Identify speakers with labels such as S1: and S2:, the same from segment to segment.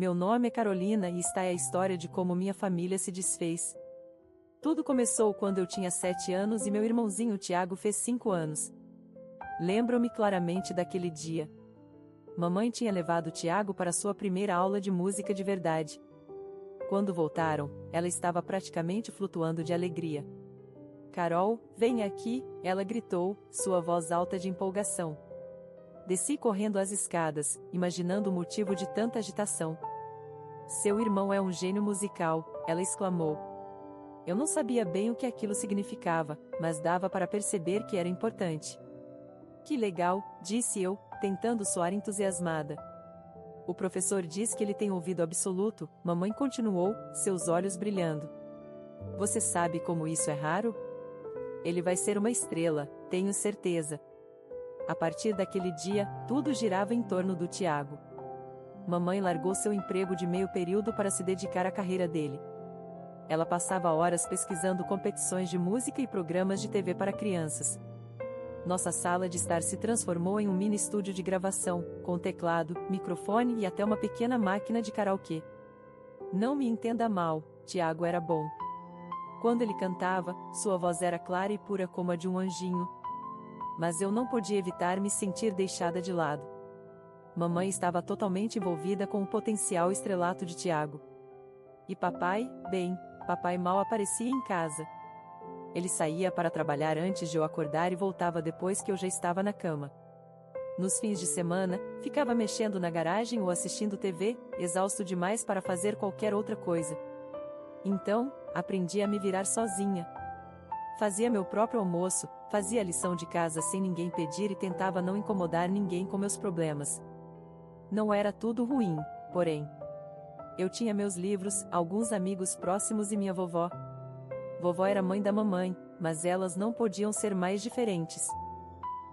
S1: meu nome é Carolina e esta é a história de como minha família se desfez. Tudo começou quando eu tinha 7 anos e meu irmãozinho Tiago fez 5 anos. Lembro-me claramente daquele dia. Mamãe tinha levado Tiago para sua primeira aula de música de verdade. Quando voltaram, ela estava praticamente flutuando de alegria. Carol, vem aqui, ela gritou, sua voz alta de empolgação. Desci correndo as escadas, imaginando o motivo de tanta agitação. Seu irmão é um gênio musical, ela exclamou. Eu não sabia bem o que aquilo significava, mas dava para perceber que era importante. Que legal, disse eu, tentando soar entusiasmada. O professor diz que ele tem ouvido absoluto, mamãe continuou, seus olhos brilhando. Você sabe como isso é raro? Ele vai ser uma estrela, tenho certeza. A partir daquele dia, tudo girava em torno do Tiago. Mamãe largou seu emprego de meio período para se dedicar à carreira dele. Ela passava horas pesquisando competições de música e programas de TV para crianças. Nossa sala de estar se transformou em um mini estúdio de gravação, com teclado, microfone e até uma pequena máquina de karaokê. Não me entenda mal, Tiago era bom. Quando ele cantava, sua voz era clara e pura como a de um anjinho. Mas eu não podia evitar me sentir deixada de lado. Mamãe estava totalmente envolvida com o potencial estrelato de Tiago. E papai, bem, papai mal aparecia em casa. Ele saía para trabalhar antes de eu acordar e voltava depois que eu já estava na cama. Nos fins de semana, ficava mexendo na garagem ou assistindo TV, exausto demais para fazer qualquer outra coisa. Então, aprendi a me virar sozinha. Fazia meu próprio almoço, fazia a lição de casa sem ninguém pedir e tentava não incomodar ninguém com meus problemas. Não era tudo ruim, porém. Eu tinha meus livros, alguns amigos próximos e minha vovó. Vovó era mãe da mamãe, mas elas não podiam ser mais diferentes.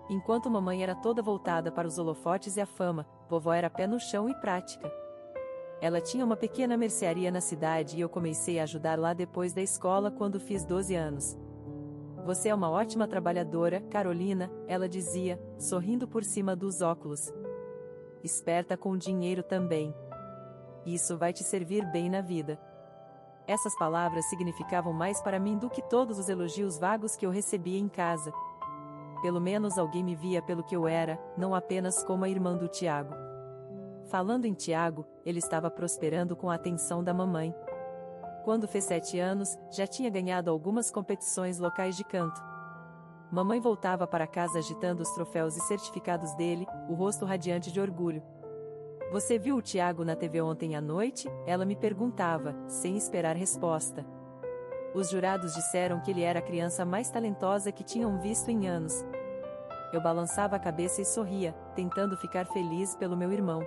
S1: Enquanto mamãe era toda voltada para os holofotes e a fama, vovó era pé no chão e prática. Ela tinha uma pequena mercearia na cidade e eu comecei a ajudar lá depois da escola quando fiz 12 anos. Você é uma ótima trabalhadora, Carolina, ela dizia, sorrindo por cima dos óculos. Esperta com dinheiro também. Isso vai te servir bem na vida. Essas palavras significavam mais para mim do que todos os elogios vagos que eu recebia em casa. Pelo menos alguém me via pelo que eu era, não apenas como a irmã do Tiago. Falando em Tiago, ele estava prosperando com a atenção da mamãe. Quando fez 7 anos, já tinha ganhado algumas competições locais de canto. Mamãe voltava para casa agitando os troféus e certificados dele, o rosto radiante de orgulho. Você viu o Tiago na TV ontem à noite? Ela me perguntava, sem esperar resposta. Os jurados disseram que ele era a criança mais talentosa que tinham visto em anos. Eu balançava a cabeça e sorria, tentando ficar feliz pelo meu irmão.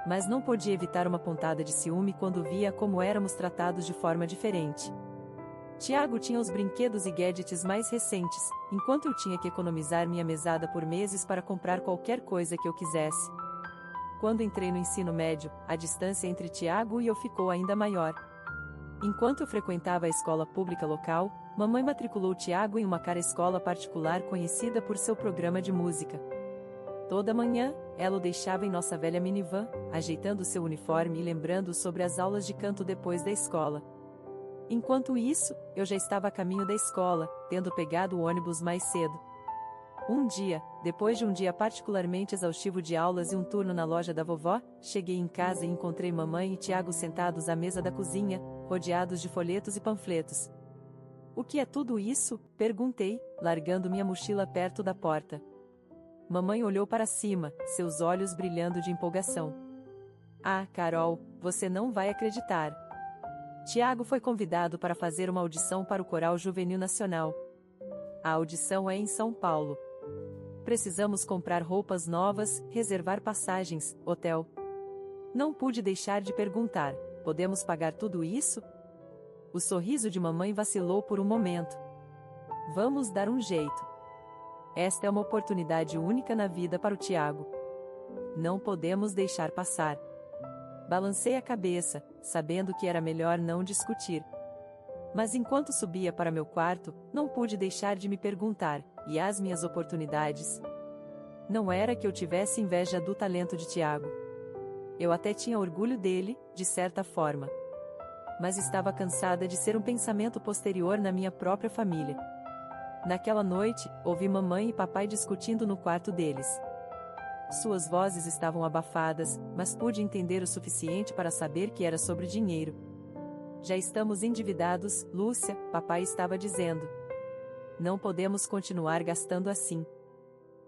S1: Mas não podia evitar uma pontada de ciúme quando via como éramos tratados de forma diferente. Tiago tinha os brinquedos e gadgets mais recentes, enquanto eu tinha que economizar minha mesada por meses para comprar qualquer coisa que eu quisesse. Quando entrei no ensino médio, a distância entre Tiago e eu ficou ainda maior. Enquanto eu frequentava a escola pública local, mamãe matriculou Tiago em uma cara escola particular conhecida por seu programa de música. Toda manhã, ela o deixava em nossa velha minivan, ajeitando seu uniforme e lembrando sobre as aulas de canto depois da escola. Enquanto isso, eu já estava a caminho da escola, tendo pegado o ônibus mais cedo. Um dia, depois de um dia particularmente exaustivo de aulas e um turno na loja da vovó, cheguei em casa e encontrei mamãe e Tiago sentados à mesa da cozinha, rodeados de folhetos e panfletos. O que é tudo isso? Perguntei, largando minha mochila perto da porta. Mamãe olhou para cima, seus olhos brilhando de empolgação. Ah, Carol, você não vai acreditar. Tiago foi convidado para fazer uma audição para o Coral Juvenil Nacional. A audição é em São Paulo. Precisamos comprar roupas novas, reservar passagens, hotel. Não pude deixar de perguntar, podemos pagar tudo isso? O sorriso de mamãe vacilou por um momento. Vamos dar um jeito. Esta é uma oportunidade única na vida para o Tiago. Não podemos deixar passar. Balancei a cabeça, sabendo que era melhor não discutir. Mas enquanto subia para meu quarto, não pude deixar de me perguntar, e as minhas oportunidades? Não era que eu tivesse inveja do talento de Tiago. Eu até tinha orgulho dele, de certa forma. Mas estava cansada de ser um pensamento posterior na minha própria família. Naquela noite, ouvi mamãe e papai discutindo no quarto deles. Suas vozes estavam abafadas, mas pude entender o suficiente para saber que era sobre dinheiro. Já estamos endividados, Lúcia, papai estava dizendo. Não podemos continuar gastando assim.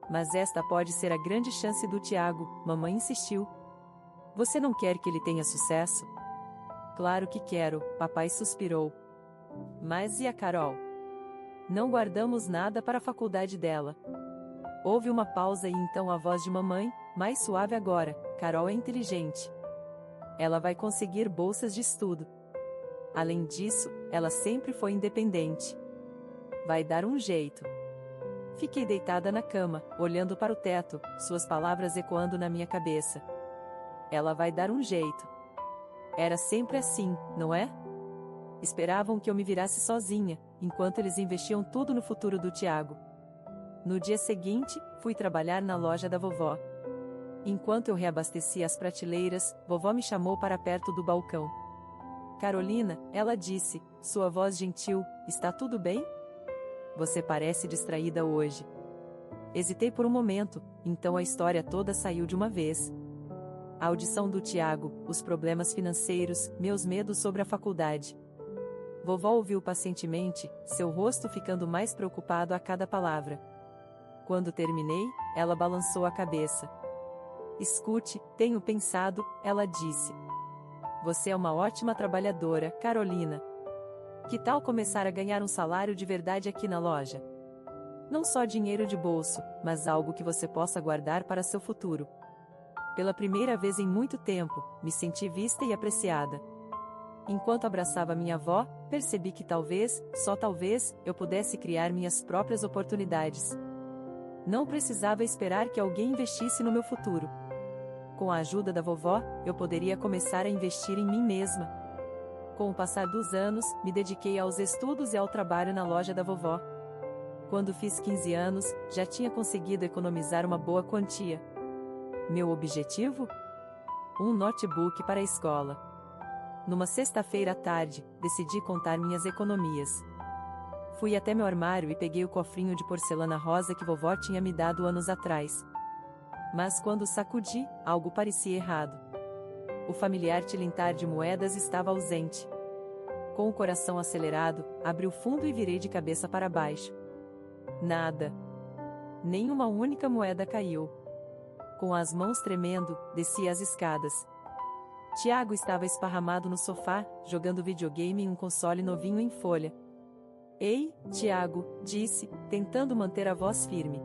S1: Mas esta pode ser a grande chance do Tiago, mamãe insistiu. Você não quer que ele tenha sucesso? Claro que quero, papai suspirou. Mas e a Carol? Não guardamos nada para a faculdade dela. Houve uma pausa e então a voz de mamãe, mais suave agora, Carol é inteligente. Ela vai conseguir bolsas de estudo. Além disso, ela sempre foi independente. Vai dar um jeito. Fiquei deitada na cama, olhando para o teto, suas palavras ecoando na minha cabeça. Ela vai dar um jeito. Era sempre assim, não é? Esperavam que eu me virasse sozinha, enquanto eles investiam tudo no futuro do Tiago. No dia seguinte, fui trabalhar na loja da vovó. Enquanto eu reabastecia as prateleiras, vovó me chamou para perto do balcão. Carolina, ela disse, sua voz gentil, está tudo bem? Você parece distraída hoje. Hesitei por um momento, então a história toda saiu de uma vez. A audição do Tiago, os problemas financeiros, meus medos sobre a faculdade. Vovó ouviu pacientemente, seu rosto ficando mais preocupado a cada palavra. Quando terminei, ela balançou a cabeça. Escute, tenho pensado, ela disse. Você é uma ótima trabalhadora, Carolina. Que tal começar a ganhar um salário de verdade aqui na loja? Não só dinheiro de bolso, mas algo que você possa guardar para seu futuro. Pela primeira vez em muito tempo, me senti vista e apreciada. Enquanto abraçava minha avó, percebi que talvez, só talvez, eu pudesse criar minhas próprias oportunidades. Não precisava esperar que alguém investisse no meu futuro. Com a ajuda da vovó, eu poderia começar a investir em mim mesma. Com o passar dos anos, me dediquei aos estudos e ao trabalho na loja da vovó. Quando fiz 15 anos, já tinha conseguido economizar uma boa quantia. Meu objetivo? Um notebook para a escola. Numa sexta-feira à tarde, decidi contar minhas economias. Fui até meu armário e peguei o cofrinho de porcelana rosa que vovó tinha me dado anos atrás. Mas quando sacudi, algo parecia errado. O familiar tilintar de moedas estava ausente. Com o coração acelerado, abri o fundo e virei de cabeça para baixo. Nada. Nem uma única moeda caiu. Com as mãos tremendo, desci as escadas. Tiago estava esparramado no sofá, jogando videogame em um console novinho em folha. Ei, Tiago, disse, tentando manter a voz firme.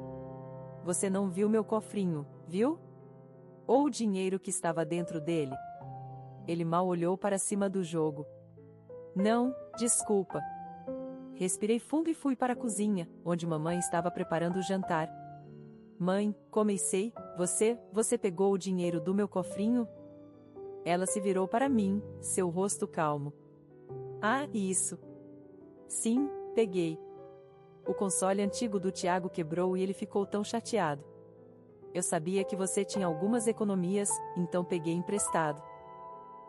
S1: Você não viu meu cofrinho, viu? Ou o dinheiro que estava dentro dele? Ele mal olhou para cima do jogo. Não, desculpa. Respirei fundo e fui para a cozinha, onde mamãe estava preparando o jantar. Mãe, comecei, você pegou o dinheiro do meu cofrinho? Ela se virou para mim, seu rosto calmo. Ah, isso. Sim, peguei. O console antigo do Tiago quebrou e ele ficou tão chateado. Eu sabia que você tinha algumas economias, então peguei emprestado.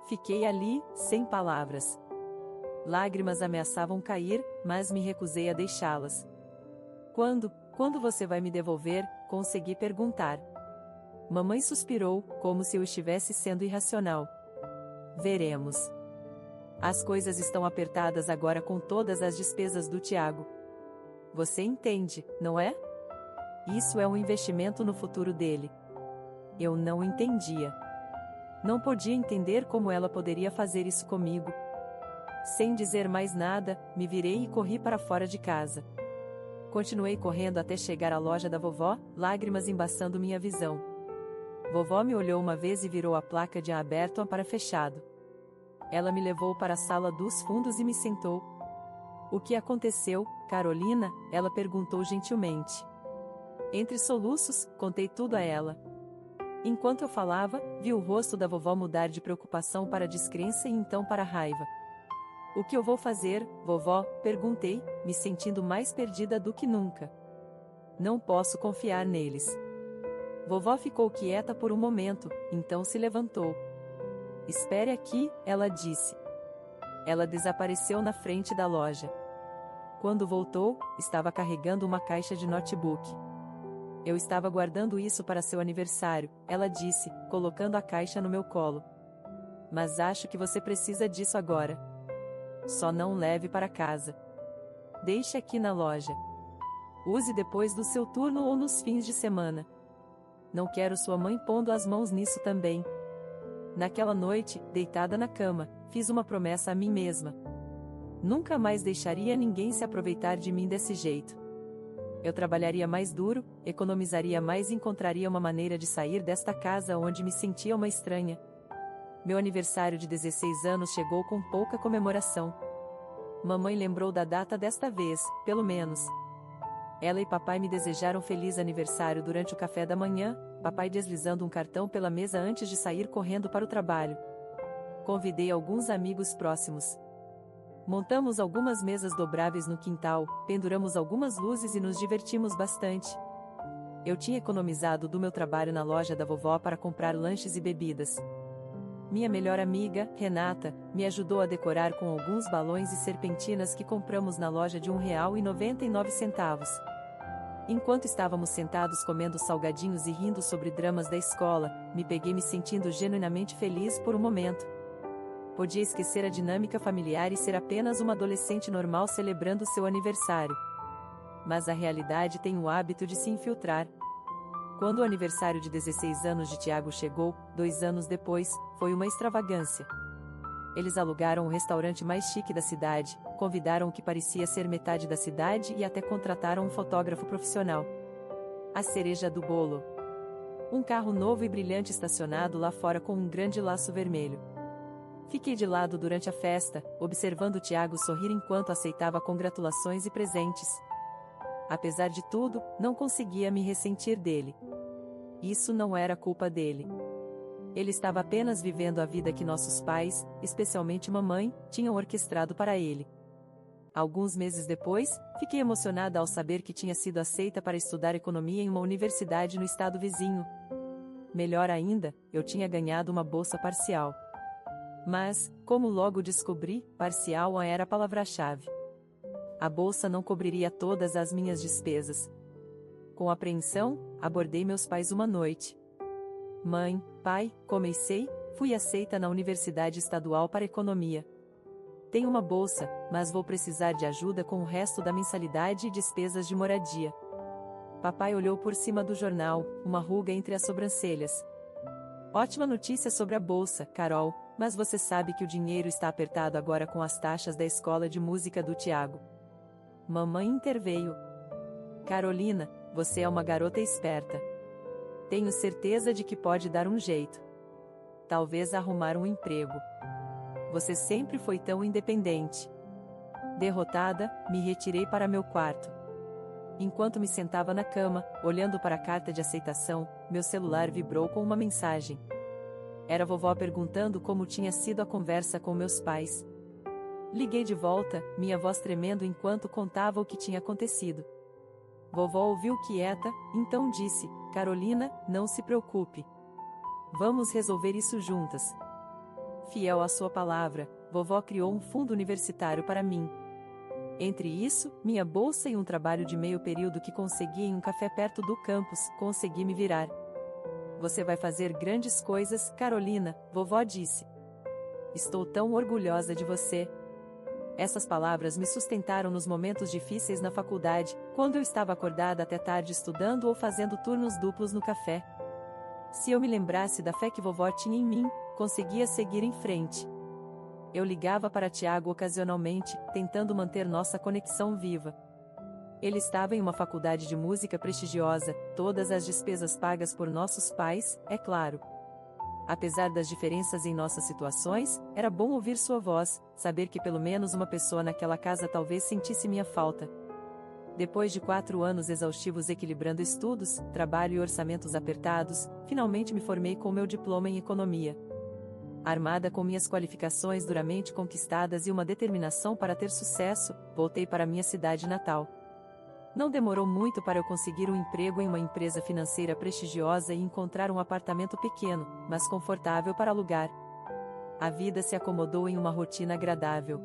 S1: Fiquei ali, sem palavras. Lágrimas ameaçavam cair, mas me recusei a deixá-las. Quando você vai me devolver? Consegui perguntar. Mamãe suspirou, como se eu estivesse sendo irracional. Veremos. As coisas estão apertadas agora com todas as despesas do Tiago. Você entende, não é? Isso é um investimento no futuro dele. Eu não entendia. Não podia entender como ela poderia fazer isso comigo. Sem dizer mais nada, me virei e corri para fora de casa. Continuei correndo até chegar à loja da vovó, lágrimas embaçando minha visão. Vovó me olhou uma vez e virou a placa de aberto para fechado. Ela me levou para a sala dos fundos e me sentou. O que aconteceu, Carolina? Ela perguntou gentilmente. Entre soluços, contei tudo a ela. Enquanto eu falava, vi o rosto da vovó mudar de preocupação para descrença e então para raiva. O que eu vou fazer, vovó? Perguntei, me sentindo mais perdida do que nunca. Não posso confiar neles. Vovó ficou quieta por um momento, então se levantou. Espere aqui, ela disse. Ela desapareceu na frente da loja. Quando voltou, estava carregando uma caixa de notebook. Eu estava guardando isso para seu aniversário, ela disse, colocando a caixa no meu colo. Mas acho que você precisa disso agora. Só não leve para casa. Deixe aqui na loja. Use depois do seu turno ou nos fins de semana. Não quero sua mãe pondo as mãos nisso também. Naquela noite, deitada na cama, fiz uma promessa a mim mesma. Nunca mais deixaria ninguém se aproveitar de mim desse jeito. Eu trabalharia mais duro, economizaria mais e encontraria uma maneira de sair desta casa onde me sentia uma estranha. Meu aniversário de 16 anos chegou com pouca comemoração. Mamãe lembrou da data desta vez, pelo menos. Ela e papai me desejaram feliz aniversário durante o café da manhã, papai deslizando um cartão pela mesa antes de sair correndo para o trabalho. Convidei alguns amigos próximos. Montamos algumas mesas dobráveis no quintal, penduramos algumas luzes e nos divertimos bastante. Eu tinha economizado do meu trabalho na loja da vovó para comprar lanches e bebidas. Minha melhor amiga, Renata, me ajudou a decorar com alguns balões e serpentinas que compramos na loja de R$ 1,99. Enquanto estávamos sentados comendo salgadinhos e rindo sobre dramas da escola, me peguei me sentindo genuinamente feliz por um momento. Podia esquecer a dinâmica familiar e ser apenas uma adolescente normal celebrando seu aniversário. Mas a realidade tem o hábito de se infiltrar. Quando o aniversário de 16 anos de Tiago chegou, 2 anos depois, foi uma extravagância. Eles alugaram o restaurante mais chique da cidade, convidaram o que parecia ser metade da cidade e até contrataram um fotógrafo profissional. A cereja do bolo. Um carro novo e brilhante estacionado lá fora com um grande laço vermelho. Fiquei de lado durante a festa, observando Tiago sorrir enquanto aceitava congratulações e presentes. Apesar de tudo, não conseguia me ressentir dele. Isso não era culpa dele. Ele estava apenas vivendo a vida que nossos pais, especialmente mamãe, tinham orquestrado para ele. Alguns meses depois, fiquei emocionada ao saber que tinha sido aceita para estudar economia em uma universidade no estado vizinho. Melhor ainda, eu tinha ganhado uma bolsa parcial. Mas, como logo descobri, parcial era a palavra-chave. A bolsa não cobriria todas as minhas despesas. Com apreensão, abordei meus pais uma noite. Mãe, pai, comecei, fui aceita na Universidade Estadual para Economia. Tenho uma bolsa, mas vou precisar de ajuda com o resto da mensalidade e despesas de moradia. Papai olhou por cima do jornal, uma ruga entre as sobrancelhas. Ótima notícia sobre a bolsa, Carol, mas você sabe que o dinheiro está apertado agora com as taxas da escola de música do Tiago. Mamãe interveio. Carolina, você é uma garota esperta. Tenho certeza de que pode dar um jeito. Talvez arrumar um emprego. Você sempre foi tão independente. Derrotada, me retirei para meu quarto. Enquanto me sentava na cama, olhando para a carta de aceitação, meu celular vibrou com uma mensagem. Era a vovó perguntando como tinha sido a conversa com meus pais. Liguei de volta, minha voz tremendo enquanto contava o que tinha acontecido. Vovó ouviu quieta, então disse: Carolina, não se preocupe. Vamos resolver isso juntas. Fiel à sua palavra, vovó criou um fundo universitário para mim. Entre isso, minha bolsa e um trabalho de meio período que consegui em um café perto do campus, consegui me virar. Você vai fazer grandes coisas, Carolina, vovó disse. Estou tão orgulhosa de você. Essas palavras me sustentaram nos momentos difíceis na faculdade, quando eu estava acordada até tarde estudando ou fazendo turnos duplos no café. Se eu me lembrasse da fé que vovó tinha em mim, conseguia seguir em frente. Eu ligava para Tiago ocasionalmente, tentando manter nossa conexão viva. Ele estava em uma faculdade de música prestigiosa, todas as despesas pagas por nossos pais, é claro. Apesar das diferenças em nossas situações, era bom ouvir sua voz, saber que pelo menos uma pessoa naquela casa talvez sentisse minha falta. Depois de 4 anos exaustivos equilibrando estudos, trabalho e orçamentos apertados, finalmente me formei com meu diploma em economia. Armada com minhas qualificações duramente conquistadas e uma determinação para ter sucesso, voltei para minha cidade natal. Não demorou muito para eu conseguir um emprego em uma empresa financeira prestigiosa e encontrar um apartamento pequeno, mas confortável para alugar. A vida se acomodou em uma rotina agradável.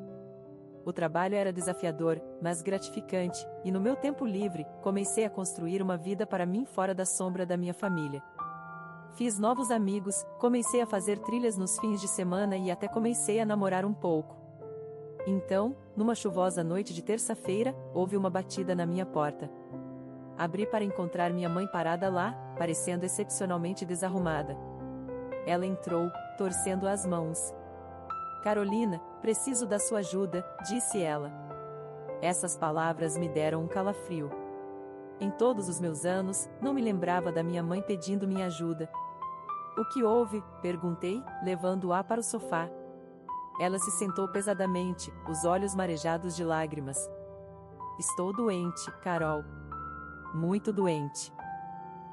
S1: O trabalho era desafiador, mas gratificante, e no meu tempo livre, comecei a construir uma vida para mim fora da sombra da minha família. Fiz novos amigos, comecei a fazer trilhas nos fins de semana e até comecei a namorar um pouco. Então, numa chuvosa noite de terça-feira, houve uma batida na minha porta. Abri para encontrar minha mãe parada lá, parecendo excepcionalmente desarrumada. Ela entrou, torcendo as mãos. Carolina, preciso da sua ajuda, disse ela. Essas palavras me deram um calafrio. Em todos os meus anos, não me lembrava da minha mãe pedindo minha ajuda. O que houve? Perguntei, levando-a para o sofá. Ela se sentou pesadamente, os olhos marejados de lágrimas. Estou doente, Carol. Muito doente.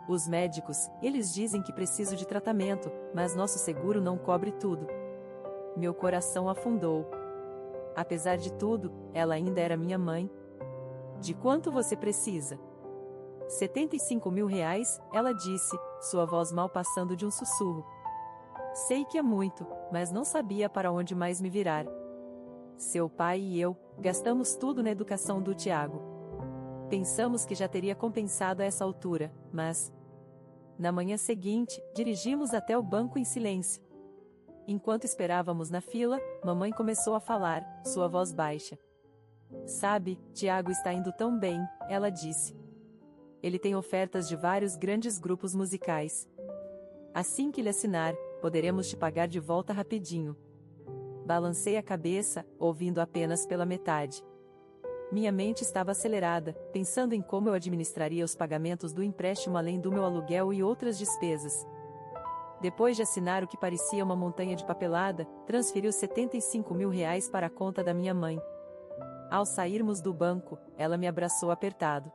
S1: Os médicos, eles dizem que preciso de tratamento, mas nosso seguro não cobre tudo. Meu coração afundou. Apesar de tudo, ela ainda era minha mãe. De quanto você precisa? 75 mil reais, ela disse, sua voz mal passando de um sussurro. Sei que é muito, mas não sabia para onde mais me virar. Seu pai e eu, gastamos tudo na educação do Tiago. Pensamos que já teria compensado a essa altura, mas... Na manhã seguinte, dirigimos até o banco em silêncio. Enquanto esperávamos na fila, mamãe começou a falar, sua voz baixa. Sabe, Tiago está indo tão bem, ela disse. Ele tem ofertas de vários grandes grupos musicais. Assim que ele assinar, poderemos te pagar de volta rapidinho. Balancei a cabeça, ouvindo apenas pela metade. Minha mente estava acelerada, pensando em como eu administraria os pagamentos do empréstimo além do meu aluguel e outras despesas. Depois de assinar o que parecia uma montanha de papelada, transferi os 75 mil reais para a conta da minha mãe. Ao sairmos do banco, ela me abraçou apertado.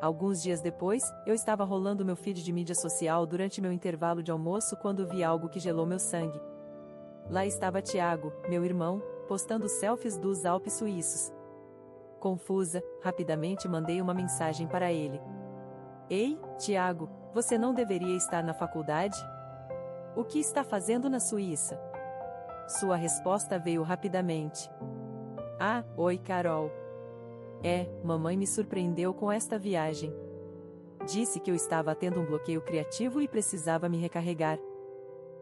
S1: Alguns dias depois, eu estava rolando meu feed de mídia social durante meu intervalo de almoço quando vi algo que gelou meu sangue. Lá estava Tiago, meu irmão, postando selfies dos Alpes suíços. Confusa, rapidamente mandei uma mensagem para ele. Ei, Tiago, você não deveria estar na faculdade? O que está fazendo na Suíça? Sua resposta veio rapidamente. Ah, oi Carol. Mamãe me surpreendeu com esta viagem. Disse que eu estava tendo um bloqueio criativo e precisava me recarregar.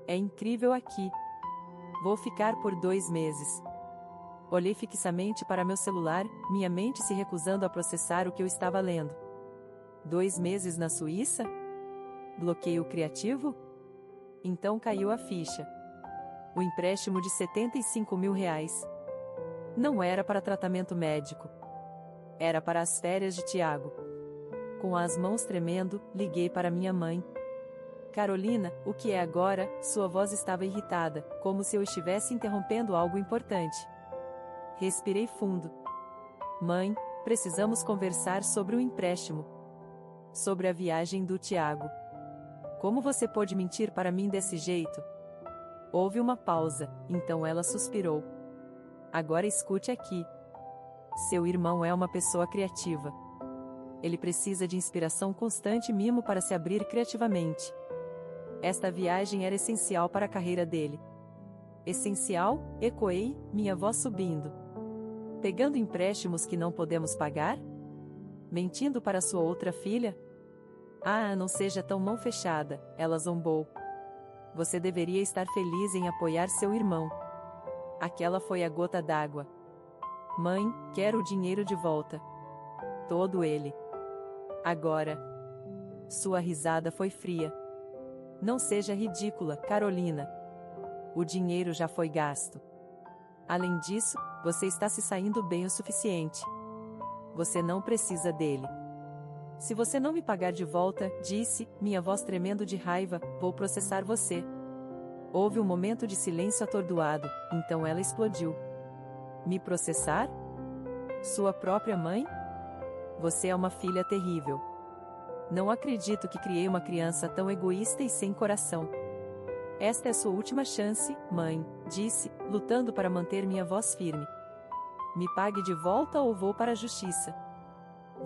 S1: É incrível aqui. Vou ficar por 2 meses. Olhei fixamente para meu celular, minha mente se recusando a processar o que eu estava lendo. 2 meses na Suíça? Bloqueio criativo? Então caiu a ficha. O empréstimo de 75 mil reais. Não era para tratamento médico. Era para as férias de Tiago. Com as mãos tremendo, liguei para minha mãe. Carolina, o que é agora? Sua voz estava irritada, como se eu estivesse interrompendo algo importante. Respirei fundo. Mãe, precisamos conversar sobre o empréstimo. Sobre a viagem do Tiago. Como você pôde mentir para mim desse jeito? Houve uma pausa, então ela suspirou. Agora escute aqui. Seu irmão é uma pessoa criativa. Ele precisa de inspiração constante e mimo para se abrir criativamente. Esta viagem era essencial para a carreira dele. Essencial? Ecoei, minha voz subindo. Pegando empréstimos que não podemos pagar? Mentindo para sua outra filha? Ah, não seja tão mão fechada, ela zombou. Você deveria estar feliz em apoiar seu irmão. Aquela foi a gota d'água. Mãe, quero o dinheiro de volta. Todo ele. Agora. Sua risada foi fria. Não seja ridícula, Carolina. O dinheiro já foi gasto. Além disso, você está se saindo bem o suficiente. Você não precisa dele. Se você não me pagar de volta, disse, minha voz tremendo de raiva, vou processar você. Houve um momento de silêncio atordoado, então ela explodiu. Me processar? Sua própria mãe? Você é uma filha terrível. Não acredito que criei uma criança tão egoísta e sem coração. Esta é sua última chance, mãe, disse, lutando para manter minha voz firme. Me pague de volta ou vou para a justiça.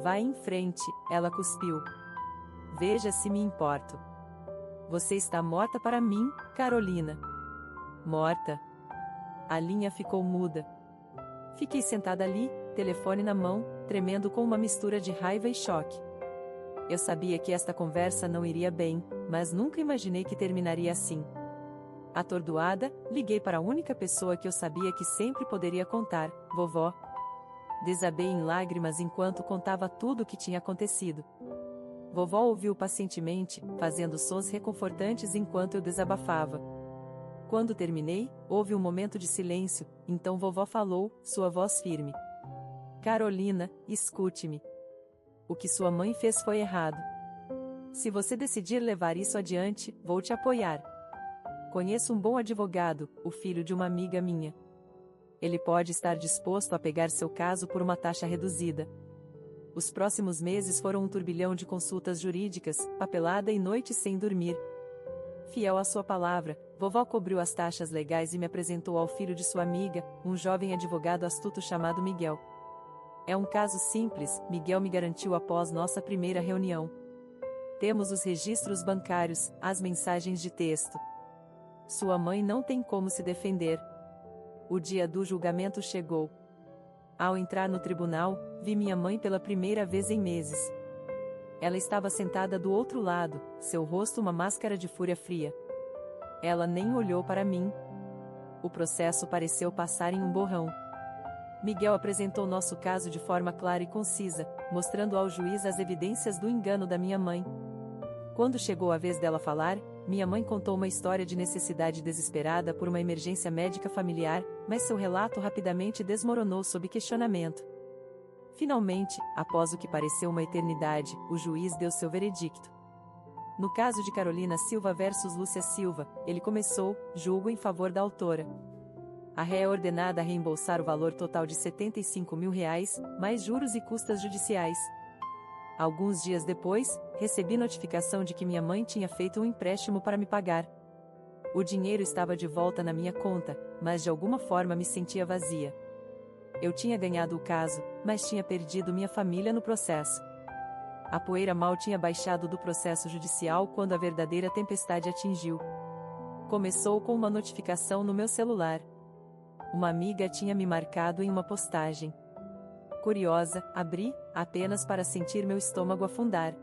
S1: Vá em frente, ela cuspiu. Veja se me importo. Você está morta para mim, Carolina. Morta. A linha ficou muda. Fiquei sentada ali, telefone na mão, tremendo com uma mistura de raiva e choque. Eu sabia que esta conversa não iria bem, mas nunca imaginei que terminaria assim. Atordoada, liguei para a única pessoa que eu sabia que sempre poderia contar, vovó. Desabei em lágrimas enquanto contava tudo o que tinha acontecido. Vovó ouviu pacientemente, fazendo sons reconfortantes enquanto eu desabafava. Quando terminei, houve um momento de silêncio, então vovó falou, sua voz firme. Carolina, escute-me. O que sua mãe fez foi errado. Se você decidir levar isso adiante, vou te apoiar. Conheço um bom advogado, o filho de uma amiga minha. Ele pode estar disposto a pegar seu caso por uma taxa reduzida. Os próximos meses foram um turbilhão de consultas jurídicas, papelada e noites sem dormir. Fiel à sua palavra, vovó cobriu as taxas legais e me apresentou ao filho de sua amiga, um jovem advogado astuto chamado Miguel. É um caso simples, Miguel me garantiu após nossa primeira reunião. Temos os registros bancários, as mensagens de texto. Sua mãe não tem como se defender. O dia do julgamento chegou. Ao entrar no tribunal, vi minha mãe pela primeira vez em meses. Ela estava sentada do outro lado, seu rosto uma máscara de fúria fria. Ela nem olhou para mim. O processo pareceu passar em um borrão. Miguel apresentou nosso caso de forma clara e concisa, mostrando ao juiz as evidências do engano da minha mãe. Quando chegou a vez dela falar, minha mãe contou uma história de necessidade desesperada por uma emergência médica familiar, mas seu relato rapidamente desmoronou sob questionamento. Finalmente, após o que pareceu uma eternidade, o juiz deu seu veredicto. No caso de Carolina Silva versus Lúcia Silva, ele começou, julgo em favor da autora. A ré é ordenada a reembolsar o valor total de R$ 75 mil, mais juros e custas judiciais. Alguns dias depois, recebi notificação de que minha mãe tinha feito um empréstimo para me pagar. O dinheiro estava de volta na minha conta, mas de alguma forma me sentia vazia. Eu tinha ganhado o caso, mas tinha perdido minha família no processo. A poeira mal tinha baixado do processo judicial quando a verdadeira tempestade atingiu. Começou com uma notificação no meu celular. Uma amiga tinha me marcado em uma postagem. Curiosa, abri, apenas para sentir meu estômago afundar.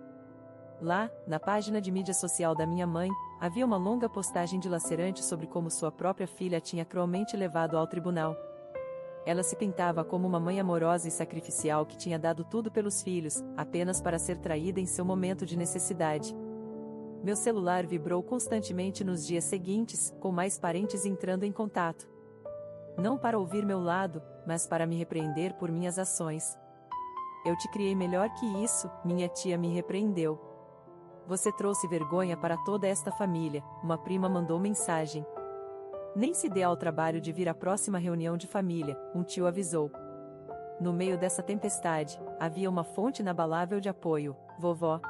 S1: Lá, na página de mídia social da minha mãe, havia uma longa postagem dilacerante sobre como sua própria filha tinha cruelmente levado ao tribunal. Ela se pintava como uma mãe amorosa e sacrificial que tinha dado tudo pelos filhos, apenas para ser traída em seu momento de necessidade. Meu celular vibrou constantemente nos dias seguintes, com mais parentes entrando em contato. Não para ouvir meu lado, mas para me repreender por minhas ações. Eu te criei melhor que isso, minha tia me repreendeu. Você trouxe vergonha para toda esta família, uma prima mandou mensagem. Nem se dê ao trabalho de vir à próxima reunião de família, um tio avisou. No meio dessa tempestade, havia uma fonte inabalável de apoio, vovó.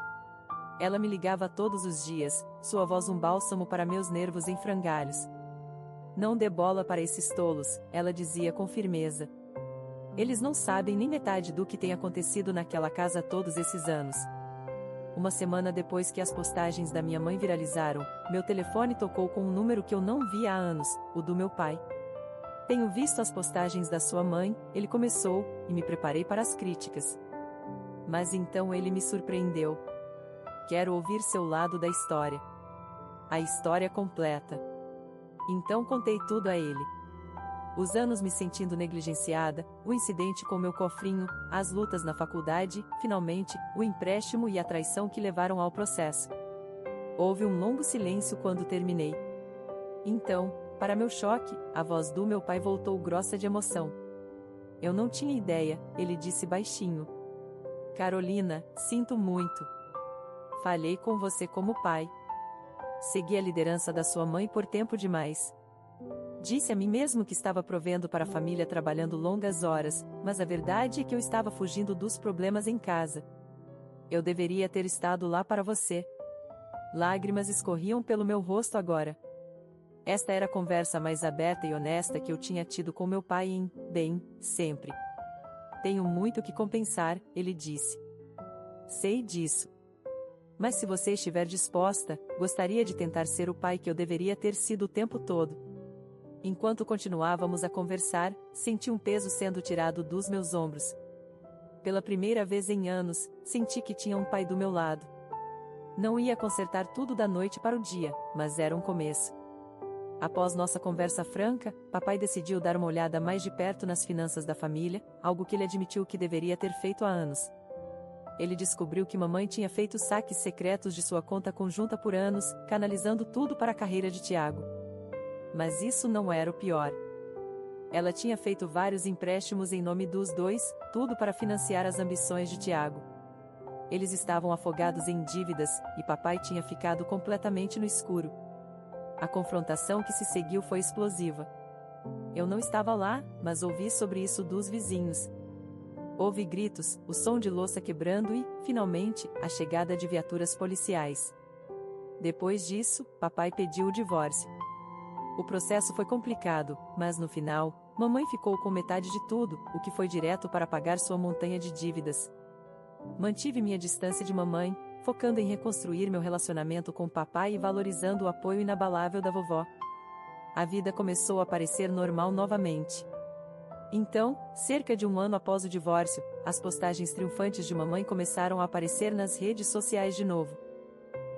S1: Ela me ligava todos os dias, sua voz um bálsamo para meus nervos em frangalhos. Não dê bola para esses tolos, ela dizia com firmeza. Eles não sabem nem metade do que tem acontecido naquela casa todos esses anos. Uma semana depois que as postagens da minha mãe viralizaram, meu telefone tocou com um número que eu não via há anos, o do meu pai. Tenho visto as postagens da sua mãe, ele começou, e me preparei para as críticas. Mas então ele me surpreendeu. Quero ouvir seu lado da história. A história completa. Então contei tudo a ele. Os anos me sentindo negligenciada, o incidente com meu cofrinho, as lutas na faculdade, finalmente, o empréstimo e a traição que levaram ao processo. Houve um longo silêncio quando terminei. Então, para meu choque, a voz do meu pai voltou grossa de emoção. Eu não tinha ideia, ele disse baixinho. Carolina, sinto muito. Falhei com você como pai. Segui a liderança da sua mãe por tempo demais. Disse a mim mesmo que estava provendo para a família trabalhando longas horas, mas a verdade é que eu estava fugindo dos problemas em casa. Eu deveria ter estado lá para você. Lágrimas escorriam pelo meu rosto agora. Esta era a conversa mais aberta e honesta que eu tinha tido com meu pai em, bem, sempre. Tenho muito que compensar, ele disse. Sei disso. Mas se você estiver disposta, gostaria de tentar ser o pai que eu deveria ter sido o tempo todo. Enquanto continuávamos a conversar, senti um peso sendo tirado dos meus ombros. Pela primeira vez em anos, senti que tinha um pai do meu lado. Não ia consertar tudo da noite para o dia, mas era um começo. Após nossa conversa franca, papai decidiu dar uma olhada mais de perto nas finanças da família, algo que ele admitiu que deveria ter feito há anos. Ele descobriu que mamãe tinha feito saques secretos de sua conta conjunta por anos, canalizando tudo para a carreira de Tiago. Mas isso não era o pior. Ela tinha feito vários empréstimos em nome dos dois, tudo para financiar as ambições de Tiago. Eles estavam afogados em dívidas, e papai tinha ficado completamente no escuro. A confrontação que se seguiu foi explosiva. Eu não estava lá, mas ouvi sobre isso dos vizinhos. Houve gritos, o som de louça quebrando e, finalmente, a chegada de viaturas policiais. Depois disso, papai pediu o divórcio. O processo foi complicado, mas no final, mamãe ficou com metade de tudo, o que foi direto para pagar sua montanha de dívidas. Mantive minha distância de mamãe, focando em reconstruir meu relacionamento com papai e valorizando o apoio inabalável da vovó. A vida começou a parecer normal novamente. Então, cerca de um ano após o divórcio, as postagens triunfantes de mamãe começaram a aparecer nas redes sociais de novo.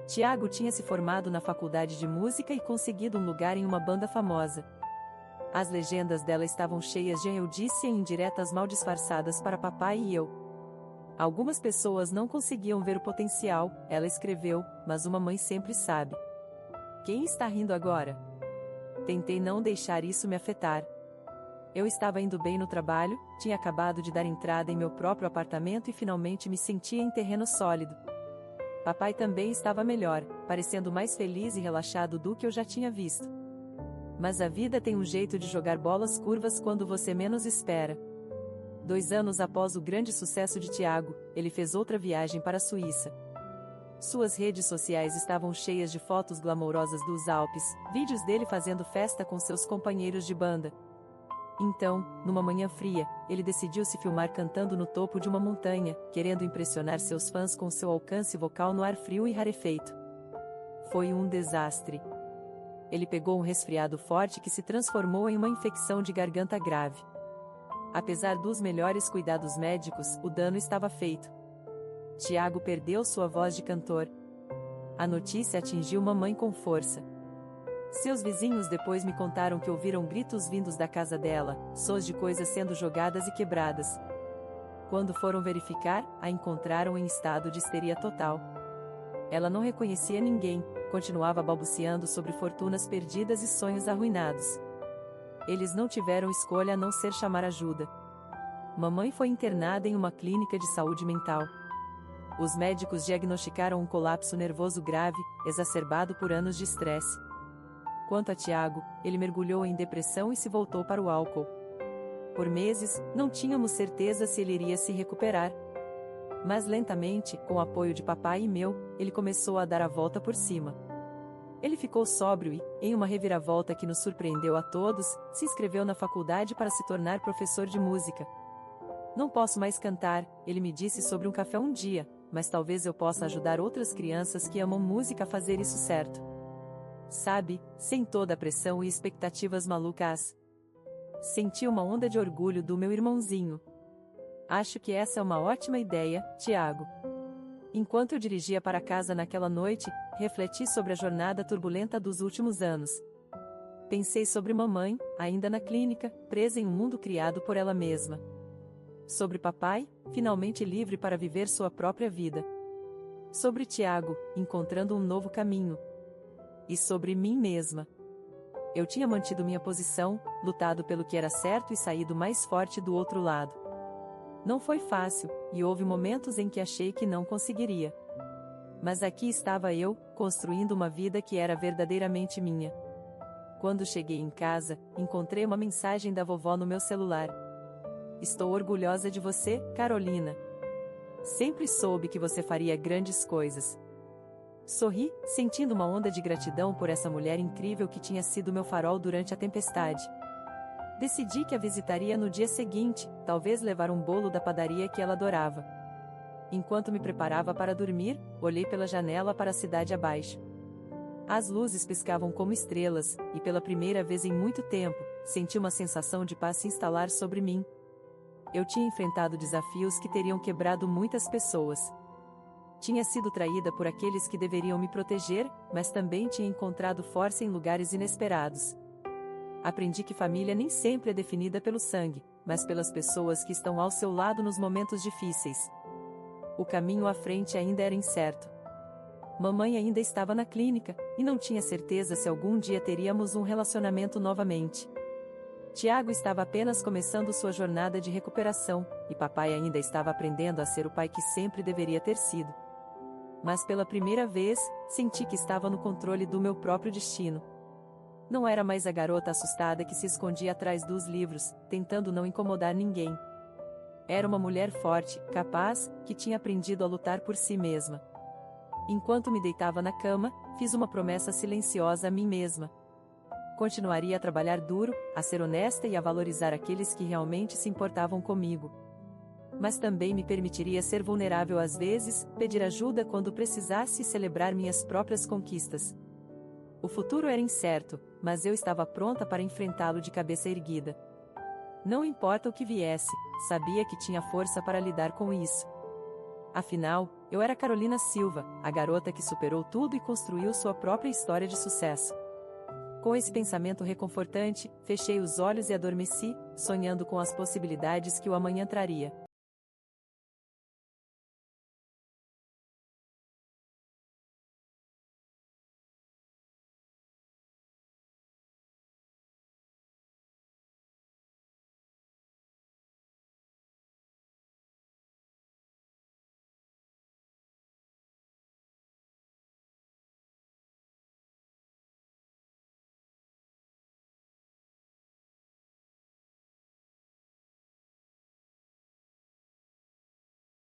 S1: Tiago tinha se formado na faculdade de música e conseguido um lugar em uma banda famosa. As legendas dela estavam cheias de eu disse e indiretas mal disfarçadas para papai e eu. Algumas pessoas não conseguiam ver o potencial, ela escreveu, mas uma mãe sempre sabe. Quem está rindo agora? Tentei não deixar isso me afetar. Eu estava indo bem no trabalho, tinha acabado de dar entrada em meu próprio apartamento e finalmente me sentia em terreno sólido. Papai também estava melhor, parecendo mais feliz e relaxado do que eu já tinha visto. Mas a vida tem um jeito de jogar bolas curvas quando você menos espera. 2 anos após o grande sucesso de Tiago, ele fez outra viagem para a Suíça. Suas redes sociais estavam cheias de fotos glamourosas dos Alpes, vídeos dele fazendo festa com seus companheiros de banda. Então, numa manhã fria, ele decidiu se filmar cantando no topo de uma montanha, querendo impressionar seus fãs com seu alcance vocal no ar frio e rarefeito. Foi um desastre. Ele pegou um resfriado forte que se transformou em uma infecção de garganta grave. Apesar dos melhores cuidados médicos, o dano estava feito. Tiago perdeu sua voz de cantor. A notícia atingiu mamãe com força. Seus vizinhos depois me contaram que ouviram gritos vindos da casa dela, sons de coisas sendo jogadas e quebradas. Quando foram verificar, a encontraram em estado de histeria total. Ela não reconhecia ninguém, continuava balbuciando sobre fortunas perdidas e sonhos arruinados. Eles não tiveram escolha a não ser chamar ajuda. Mamãe foi internada em uma clínica de saúde mental. Os médicos diagnosticaram um colapso nervoso grave, exacerbado por anos de estresse. Quanto a Tiago, ele mergulhou em depressão e se voltou para o álcool. Por meses, não tínhamos certeza se ele iria se recuperar. Mas lentamente, com o apoio de papai e meu, ele começou a dar a volta por cima. Ele ficou sóbrio e, em uma reviravolta que nos surpreendeu a todos, se inscreveu na faculdade para se tornar professor de música. Não posso mais cantar, ele me disse sobre um café um dia, mas talvez eu possa ajudar outras crianças que amam música a fazer isso certo. Sabe, sem toda a pressão e expectativas malucas. Senti uma onda de orgulho do meu irmãozinho. Acho que essa é uma ótima ideia, Tiago. Enquanto eu dirigia para casa naquela noite, refleti sobre a jornada turbulenta dos últimos anos. Pensei sobre mamãe, ainda na clínica, presa em um mundo criado por ela mesma. Sobre papai, finalmente livre para viver sua própria vida. Sobre Tiago, encontrando um novo caminho. E sobre mim mesma. Eu tinha mantido minha posição, lutado pelo que era certo e saído mais forte do outro lado. Não foi fácil, e houve momentos em que achei que não conseguiria. Mas aqui estava eu, construindo uma vida que era verdadeiramente minha. Quando cheguei em casa, encontrei uma mensagem da vovó no meu celular. Estou orgulhosa de você, Carolina. Sempre soube que você faria grandes coisas. Sorri, sentindo uma onda de gratidão por essa mulher incrível que tinha sido meu farol durante a tempestade. Decidi que a visitaria no dia seguinte, talvez levar um bolo da padaria que ela adorava. Enquanto me preparava para dormir, olhei pela janela para a cidade abaixo. As luzes piscavam como estrelas, e pela primeira vez em muito tempo, senti uma sensação de paz se instalar sobre mim. Eu tinha enfrentado desafios que teriam quebrado muitas pessoas. Tinha sido traída por aqueles que deveriam me proteger, mas também tinha encontrado força em lugares inesperados. Aprendi que família nem sempre é definida pelo sangue, mas pelas pessoas que estão ao seu lado nos momentos difíceis. O caminho à frente ainda era incerto. Mamãe ainda estava na clínica, e não tinha certeza se algum dia teríamos um relacionamento novamente. Tiago estava apenas começando sua jornada de recuperação, e papai ainda estava aprendendo a ser o pai que sempre deveria ter sido. Mas pela primeira vez, senti que estava no controle do meu próprio destino. Não era mais a garota assustada que se escondia atrás dos livros, tentando não incomodar ninguém. Era uma mulher forte, capaz, que tinha aprendido a lutar por si mesma. Enquanto me deitava na cama, fiz uma promessa silenciosa a mim mesma. Continuaria a trabalhar duro, a ser honesta e a valorizar aqueles que realmente se importavam comigo. Mas também me permitiria ser vulnerável às vezes, pedir ajuda quando precisasse e celebrar minhas próprias conquistas. O futuro era incerto, mas eu estava pronta para enfrentá-lo de cabeça erguida. Não importa o que viesse, sabia que tinha força para lidar com isso. Afinal, eu era Carolina Silva, a garota que superou tudo e construiu sua própria história de sucesso. Com esse pensamento reconfortante, fechei os olhos e adormeci, sonhando com as possibilidades que o amanhã traria.